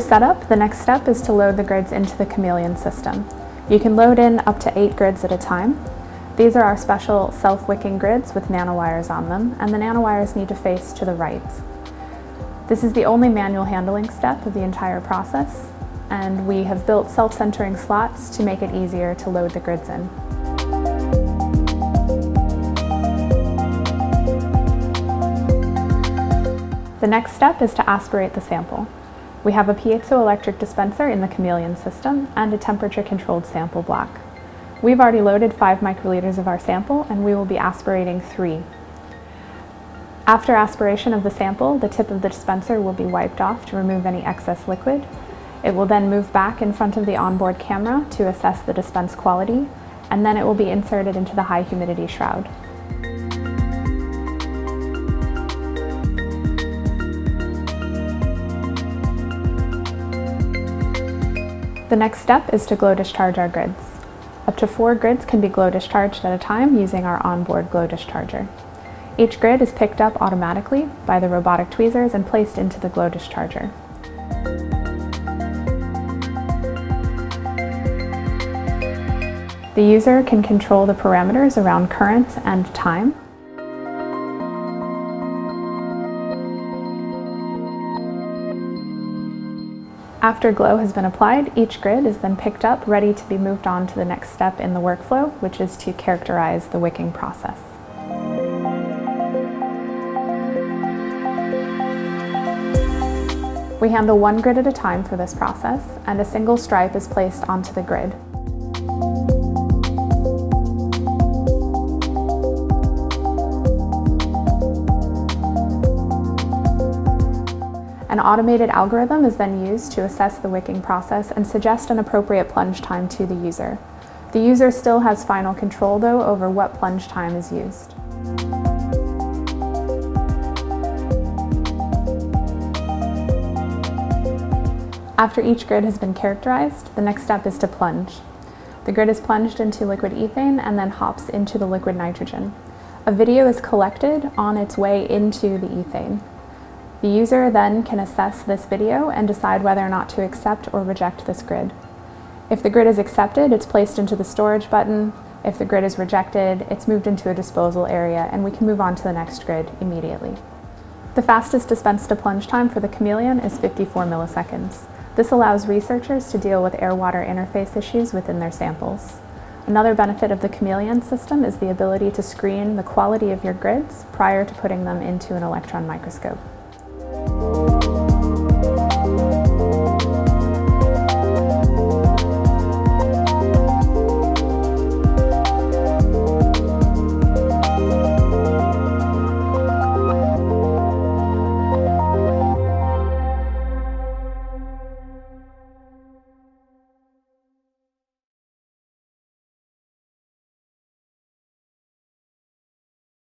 setup, the next step is to load the grids into the Chameleon system. You can load in up to 8 grids at a time. These are our special self-wicking grids with nanowires on them, and the nanowires need to face to the right. This is the only manual handling step of the entire process, and we have built self-centering slots to make it easier to load the grids in. The next step is to aspirate the sample. We have a piezoelectric dispenser in the Chameleon system and a temperature-controlled sample block. We've already loaded 5 microliters of our sample, and we will be aspirating 3. After aspiration of the sample, the tip of the dispenser will be wiped off to remove any excess liquid. It will then move back in front of the onboard camera to assess the dispense quality, and then it will be inserted into the high humidity shroud. The next step is to glow discharge our grids. Up to 4 grids can be glow discharged at a time using our onboard glow discharger. Each grid is picked up automatically by the robotic tweezers and placed into the glow discharger. The user can control the parameters around current and time. After glow has been applied, each grid is then picked up, ready to be moved on to the next step in the workflow, which is to characterize the wicking process. We handle 1 grid at a time for this process, and a single stripe is placed onto the grid. An automated algorithm is then used to assess the wicking process and suggest an appropriate plunge time to the user. The user still has final control, though, over what plunge time is used. After each grid has been characterized, the next step is to plunge. The grid is plunged into liquid ethane and then hops into the liquid nitrogen. A video is collected on its way into the ethane. The user then can assess this video and decide whether or not to accept or reject this grid. If the grid is accepted, it's placed into the storage button. If the grid is rejected, it's moved into a disposal area, and we can move on to the next grid immediately. The fastest dispense to plunge time for the Chameleon is 54 milliseconds. This allows researchers to deal with air-water interface issues within their samples. Another benefit of the Chameleon system is the ability to screen the quality of your grids prior to putting them into an electron microscope.